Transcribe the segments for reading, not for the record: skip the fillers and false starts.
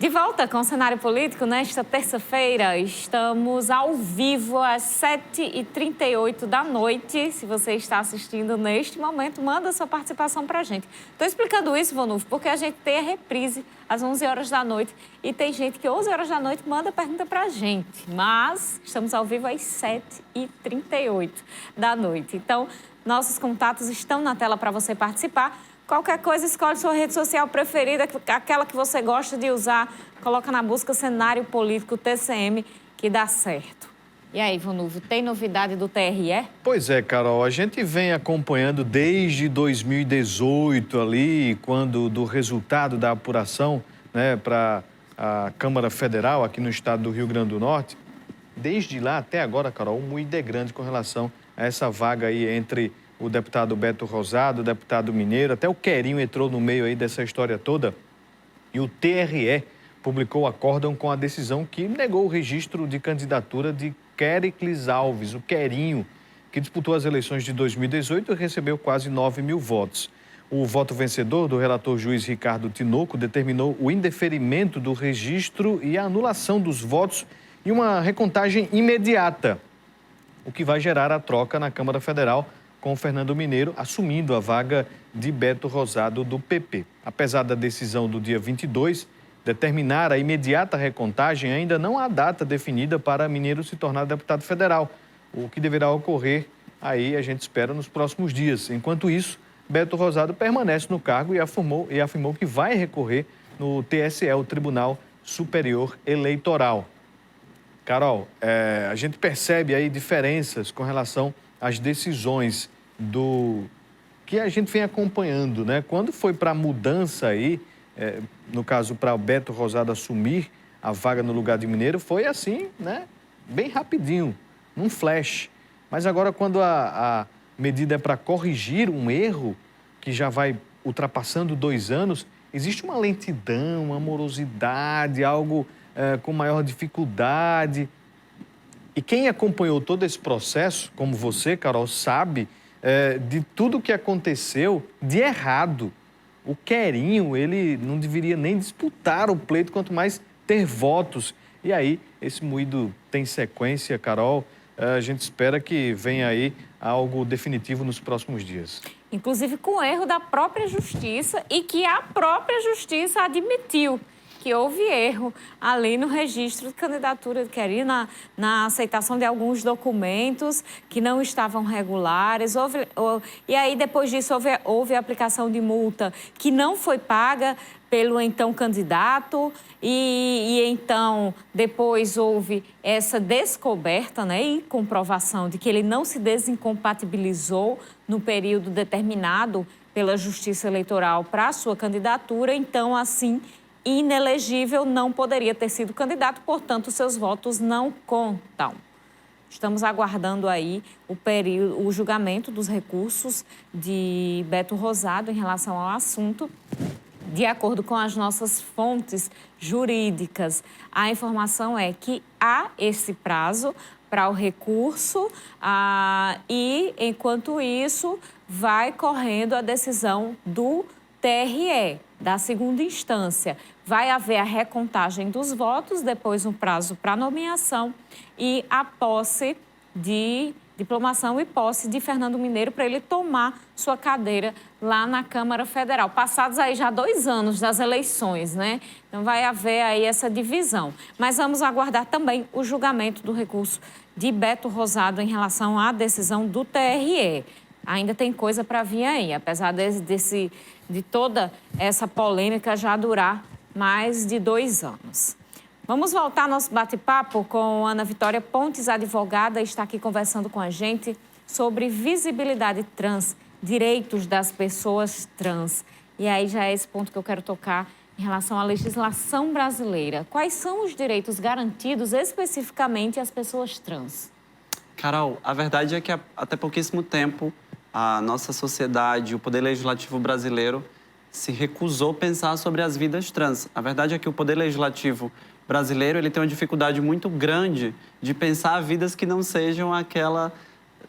De volta com o cenário político, nesta terça-feira, estamos ao vivo às 7h38 da noite. Se você está assistindo neste momento, manda sua participação para a gente. Estou explicando isso, Vonulfo, porque a gente tem a reprise às 11 horas da noite e tem gente que 11 horas da noite manda pergunta para a gente. Mas estamos ao vivo às 7h38 da noite. Então, nossos contatos estão na tela para você participar. Qualquer coisa, escolhe sua rede social preferida, aquela que você gosta de usar. Coloca na busca Cenário Político TCM, que dá certo. E aí, Vonulfo, tem novidade do TRE? Pois é, Carol, a gente vem acompanhando desde 2018 ali, quando do resultado da apuração, né, para a Câmara Federal aqui no estado do Rio Grande do Norte. Desde lá até agora, Carol, um moído é grande com relação a essa vaga aí entre o deputado Beto Rosado, o deputado Mineiro, até o Querinho entrou no meio aí dessa história toda. E o TRE publicou o acórdão com a decisão que negou o registro de candidatura de Quericles Alves, o Querinho, que disputou as eleições de 2018 e recebeu quase 9 mil votos. O voto vencedor do relator juiz Ricardo Tinoco determinou o indeferimento do registro e a anulação dos votos e uma recontagem imediata, o que vai gerar a troca na Câmara Federal, com o Fernando Mineiro assumindo a vaga de Beto Rosado do PP. Apesar da decisão do dia 22 determinar a imediata recontagem, ainda não há data definida para Mineiro se tornar deputado federal, o que deverá ocorrer aí, a gente espera, nos próximos dias. Enquanto isso, Beto Rosado permanece no cargo e afirmou que vai recorrer no TSE, o Tribunal Superior Eleitoral. Carol, a gente percebe aí diferenças com relação as decisões que a gente vem acompanhando, né? Quando foi para a mudança aí, no caso para o Beto Rosado assumir a vaga no lugar de Mineiro, foi assim, né? Bem rapidinho, num flash. Mas agora quando a medida é para corrigir um erro que já vai ultrapassando 2 anos, existe uma lentidão, uma morosidade, algo com maior dificuldade. E quem acompanhou todo esse processo, como você, Carol, sabe de tudo que aconteceu de errado. O Querinho, ele não deveria nem disputar o pleito, quanto mais ter votos. E aí, esse moído tem sequência, Carol. A gente espera que venha aí algo definitivo nos próximos dias. Inclusive com erro da própria Justiça e que a própria Justiça admitiu que houve erro ali no registro de candidatura de Querinho, na aceitação de alguns documentos que não estavam regulares. E aí, depois disso, houve a aplicação de multa que não foi paga pelo então candidato e então depois houve essa descoberta, né, e comprovação de que ele não se desincompatibilizou no período determinado pela Justiça Eleitoral para a sua candidatura. Então, assim, inelegível, não poderia ter sido candidato, portanto, seus votos não contam. Estamos aguardando aí o julgamento dos recursos de Beto Rosado em relação ao assunto. De acordo com as nossas fontes jurídicas, a informação é que há esse prazo para o recurso e, enquanto isso, vai correndo a decisão do TRE, da segunda instância. Vai haver a recontagem dos votos, depois um prazo para nomeação e a posse de diplomação e posse de Fernando Mineiro para ele tomar sua cadeira lá na Câmara Federal. Passados aí já 2 anos das eleições, né? Então vai haver aí essa divisão. Mas vamos aguardar também o julgamento do recurso de Beto Rosado em relação à decisão do TRE. Ainda tem coisa para vir aí, apesar de toda essa polêmica já durar mais de 2 anos. Vamos voltar ao nosso bate-papo com Ana Vitória Pontes, advogada, está aqui conversando com a gente sobre visibilidade trans, direitos das pessoas trans. E aí já é esse ponto que eu quero tocar em relação à legislação brasileira. Quais são os direitos garantidos especificamente às pessoas trans? Carol, a verdade é que até pouquíssimo tempo a nossa sociedade, o Poder Legislativo brasileiro, se recusou a pensar sobre as vidas trans. A verdade é que o Poder Legislativo brasileiro ele tem uma dificuldade muito grande de pensar vidas que não sejam aquela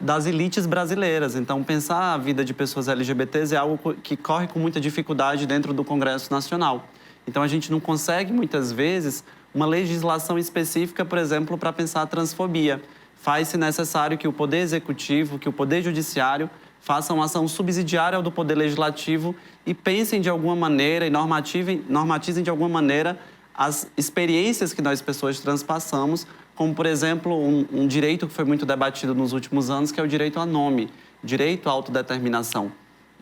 das elites brasileiras. Então, pensar a vida de pessoas LGBTs é algo que corre com muita dificuldade dentro do Congresso Nacional. Então, a gente não consegue, muitas vezes, uma legislação específica, por exemplo, para pensar a transfobia. Faz-se necessário que o Poder Executivo, que o Poder Judiciário façam uma ação subsidiária ao do Poder Legislativo e pensem de alguma maneira e normatizem de alguma maneira as experiências que nós, pessoas trans, passamos, como, por exemplo, um direito que foi muito debatido nos últimos anos, que é o direito a nome, direito à autodeterminação.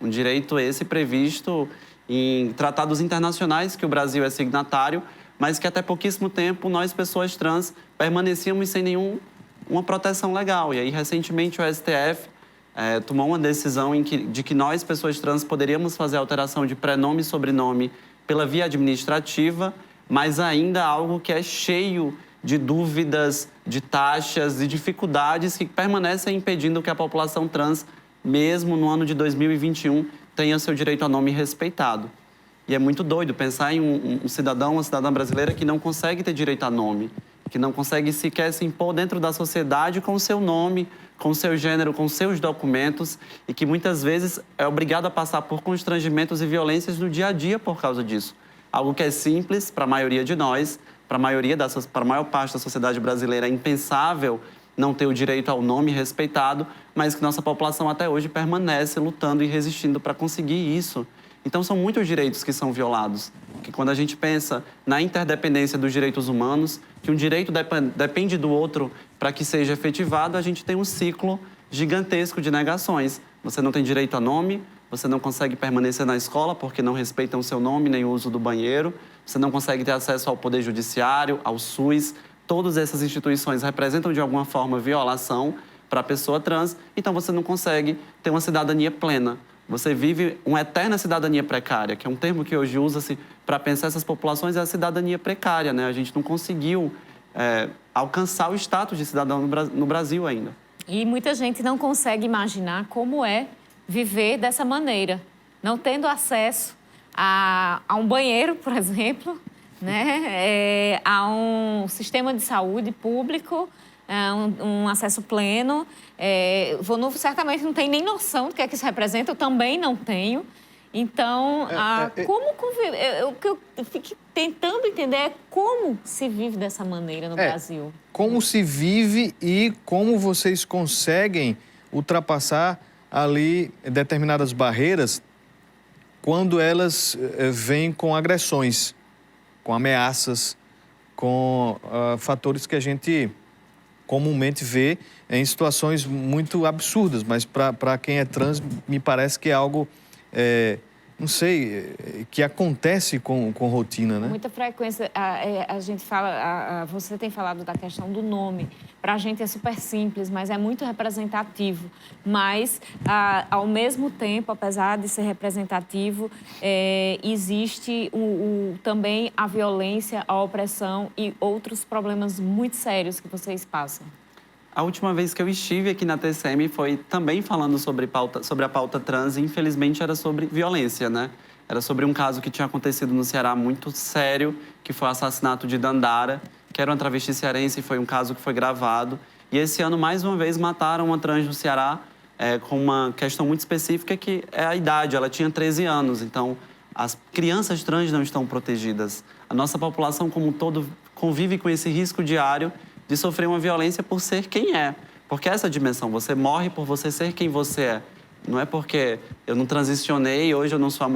Um direito esse previsto em tratados internacionais que o Brasil é signatário, mas que até pouquíssimo tempo nós, pessoas trans, permanecíamos sem nenhuma proteção legal. E aí, recentemente, o STF tomou uma decisão de que nós, pessoas trans, poderíamos fazer alteração de prenome e sobrenome pela via administrativa, mas ainda algo que é cheio de dúvidas, de taxas e dificuldades que permanecem impedindo que a população trans, mesmo no ano de 2021, tenha seu direito a nome respeitado. E é muito doido pensar em um cidadão, uma cidadã brasileira que não consegue ter direito a nome, que não consegue sequer se impor dentro da sociedade com o seu nome, com o seu gênero, com seus documentos, e que muitas vezes é obrigado a passar por constrangimentos e violências no dia a dia por causa disso. Algo que é simples para a maioria de nós, para a maior parte da sociedade brasileira é impensável não ter o direito ao nome respeitado, mas que nossa população até hoje permanece lutando e resistindo para conseguir isso. Então, são muitos direitos que são violados. Que quando a gente pensa na interdependência dos direitos humanos, que um direito depende do outro para que seja efetivado, a gente tem um ciclo gigantesco de negações. Você não tem direito a nome, você não consegue permanecer na escola porque não respeitam o seu nome nem o uso do banheiro, você não consegue ter acesso ao Poder Judiciário, ao SUS. Todas essas instituições representam, de alguma forma, violação para a pessoa trans, então você não consegue ter uma cidadania plena. Você vive uma eterna cidadania precária, que é um termo que hoje usa-se para pensar essas populações, é a cidadania precária, né? A gente não conseguiu alcançar o status de cidadão no Brasil ainda. E muita gente não consegue imaginar como é viver dessa maneira, não tendo acesso a um banheiro, por exemplo, né? A um sistema de saúde público, um acesso pleno. Certamente não tem nem noção do que é que isso representa, eu também não tenho. Então, como conviver? O que eu fico tentando entender é como se vive dessa maneira no Brasil. Como se vive e como vocês conseguem ultrapassar ali determinadas barreiras quando elas vêm com agressões, com ameaças, com fatores que a gente comumente vê em situações muito absurdas, mas para quem é trans, me parece que é algo, não sei, que acontece com rotina, né? Muita frequência, a gente fala, você tem falado da questão do nome, para a gente é super simples, mas é muito representativo, mas ao mesmo tempo, apesar de ser representativo, existe também a violência, a opressão e outros problemas muito sérios que vocês passam. A última vez que eu estive aqui na TCM foi também falando sobre a pauta trans e, infelizmente, era sobre violência, né? Era sobre um caso que tinha acontecido no Ceará muito sério, que foi o assassinato de Dandara, que era uma travesti cearense, e foi um caso que foi gravado. E esse ano, mais uma vez, mataram uma trans no Ceará com uma questão muito específica, que é a idade. Ela tinha 13 anos, então as crianças trans não estão protegidas. A nossa população como um todo convive com esse risco diário de sofrer uma violência por ser quem é. Porque essa dimensão, você morre por você ser quem você é. Não é porque eu não transicionei, hoje eu não sou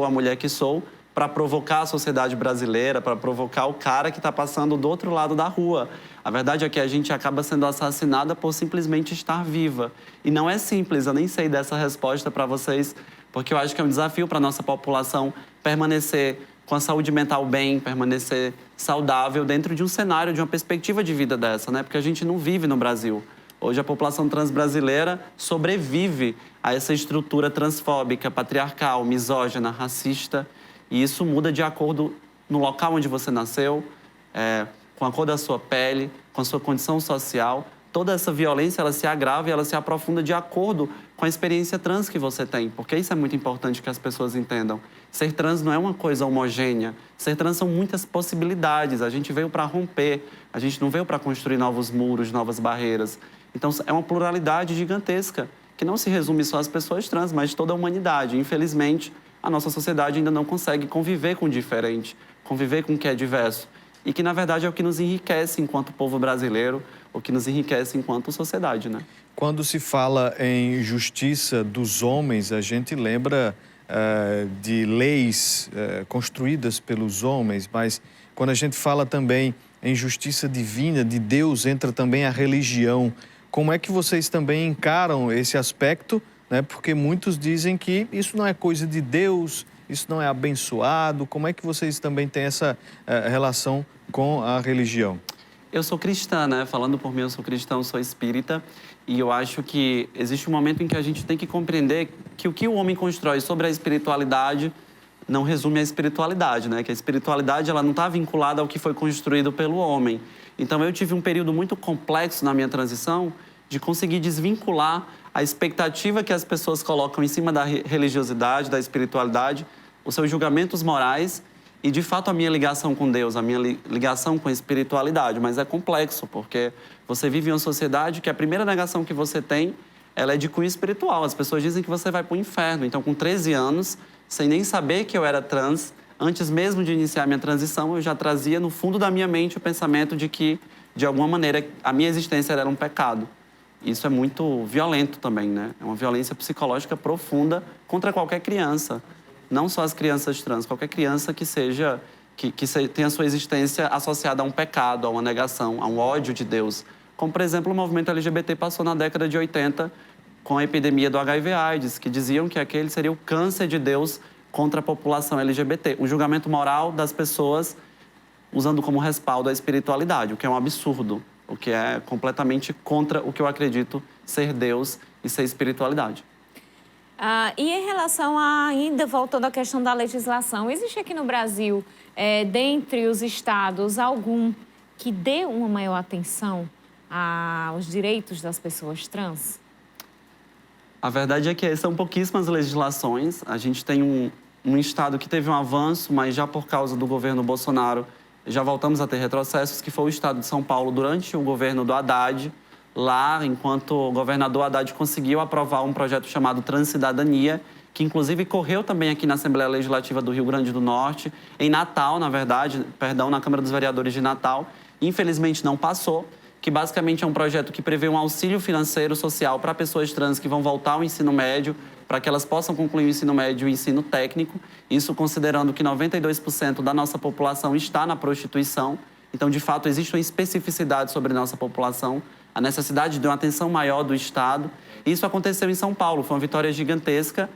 a mulher que sou, para provocar a sociedade brasileira, para provocar o cara que está passando do outro lado da rua. A verdade é que a gente acaba sendo assassinada por simplesmente estar viva. E não é simples, eu nem sei dessa resposta para vocês, porque eu acho que é um desafio para a nossa população permanecer com a saúde mental bem, permanecer saudável dentro de um cenário, de uma perspectiva de vida dessa, né? Porque a gente não vive no Brasil. Hoje a população trans brasileira sobrevive a essa estrutura transfóbica, patriarcal, misógina, racista. E isso muda de acordo no local onde você nasceu, com a cor da sua pele, com a sua condição social. Toda essa violência, ela se agrava e ela se aprofunda de acordo com a experiência trans que você tem. Porque isso é muito importante que as pessoas entendam. Ser trans não é uma coisa homogênea. Ser trans são muitas possibilidades. A gente veio para romper. A gente não veio para construir novos muros, novas barreiras. Então, é uma pluralidade gigantesca, que não se resume só às pessoas trans, mas toda a humanidade. Infelizmente, a nossa sociedade ainda não consegue conviver com o diferente, conviver com o que é diverso. E que, na verdade, é o que nos enriquece enquanto povo brasileiro, o que nos enriquece enquanto sociedade, né? Quando se fala em justiça dos homens, a gente lembra de leis construídas pelos homens, mas quando a gente fala também em justiça divina de Deus, entra também a religião. Como é que vocês também encaram esse aspecto, né? Porque muitos dizem que isso não é coisa de Deus, isso não é abençoado. Como é que vocês também têm essa relação com a religião? Eu sou cristã, né? Falando por mim, eu sou cristão, sou espírita. E eu acho que existe um momento em que a gente tem que compreender que o que o homem constrói sobre a espiritualidade não resume a espiritualidade, né? Que a espiritualidade ela não está vinculada ao que foi construído pelo homem. Então, eu tive um período muito complexo na minha transição de conseguir desvincular a expectativa que as pessoas colocam em cima da religiosidade, da espiritualidade, os seus julgamentos morais e, de fato, a minha ligação com Deus, a minha ligação com a espiritualidade. Mas é complexo, porque você vive em uma sociedade que a primeira negação que você tem, ela é de cunho espiritual. As pessoas dizem que você vai para o inferno. Então, com 13 anos, sem nem saber que eu era trans, antes mesmo de iniciar a minha transição, eu já trazia no fundo da minha mente o pensamento de que, de alguma maneira, a minha existência era um pecado. Isso é muito violento também, né? É uma violência psicológica profunda contra qualquer criança. Não só as crianças trans, qualquer criança que tenha a sua existência associada a um pecado, a uma negação, a um ódio de Deus. Como, por exemplo, o movimento LGBT passou na década de 80 com a epidemia do HIV/AIDS, que diziam que aquele seria o câncer de Deus contra a população LGBT. O julgamento moral das pessoas usando como respaldo a espiritualidade, o que é um absurdo, o que é completamente contra o que eu acredito ser Deus e ser espiritualidade. E em relação ainda voltando à questão da legislação, existe aqui no Brasil, dentre os estados, algum que dê uma maior atenção aos direitos das pessoas trans? A verdade é que são pouquíssimas legislações. A gente tem um estado que teve um avanço, mas já por causa do governo Bolsonaro, já voltamos a ter retrocessos, que foi o estado de São Paulo durante o governo do Haddad. Lá, enquanto o governador Haddad conseguiu aprovar um projeto chamado Transcidadania, que inclusive correu também aqui na Assembleia Legislativa do Rio Grande do Norte, em Natal, na verdade, na Câmara dos Vereadores de Natal. Infelizmente não passou, que basicamente é um projeto que prevê um auxílio financeiro social para pessoas trans que vão voltar ao ensino médio, para que elas possam concluir o ensino médio e o ensino técnico, isso considerando que 92% da nossa população está na prostituição. Então, de fato, existe uma especificidade sobre a nossa população, a necessidade de uma atenção maior do Estado. Isso aconteceu em São Paulo, foi uma vitória gigantesca,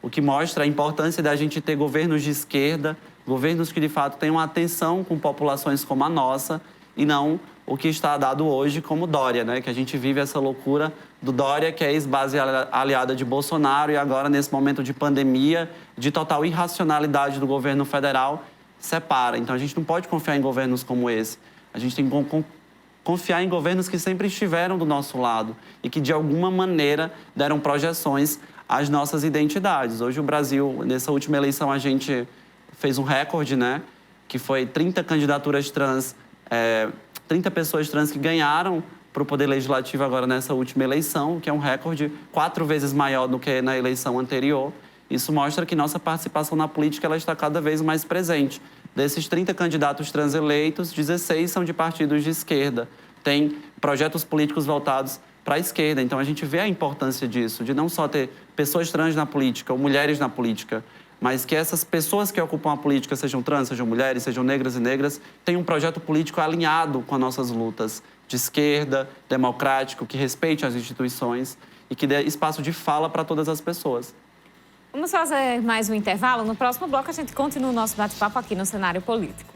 o que mostra a importância da gente ter governos de esquerda, governos que, de fato, tenham uma atenção com populações como a nossa e não o que está dado hoje como Dória, né? Que a gente vive essa loucura do Dória, que é ex-base aliada de Bolsonaro, e agora, nesse momento de pandemia, de total irracionalidade do governo federal, separa. Então, a gente não pode confiar em governos como esse. A gente tem que confiar em governos que sempre estiveram do nosso lado e que, de alguma maneira, deram projeções às nossas identidades. Hoje, o Brasil, nessa última eleição, a gente fez um recorde, né? Que foi 30 candidaturas trans, 30 pessoas trans que ganharam para o Poder Legislativo agora nessa última eleição, que é um recorde 4 vezes maior do que na eleição anterior. Isso mostra que nossa participação na política ela está cada vez mais presente. Desses 30 candidatos trans eleitos, 16 são de partidos de esquerda. Tem projetos políticos voltados para a esquerda. Então, a gente vê a importância disso, de não só ter pessoas trans na política ou mulheres na política, mas que essas pessoas que ocupam a política, sejam trans, sejam mulheres, sejam negras e negras, tenham um projeto político alinhado com as nossas lutas, de esquerda, democrático, que respeite as instituições e que dê espaço de fala para todas as pessoas. Vamos fazer mais um intervalo. No próximo bloco, a gente continua o nosso bate-papo aqui no Cenário Político.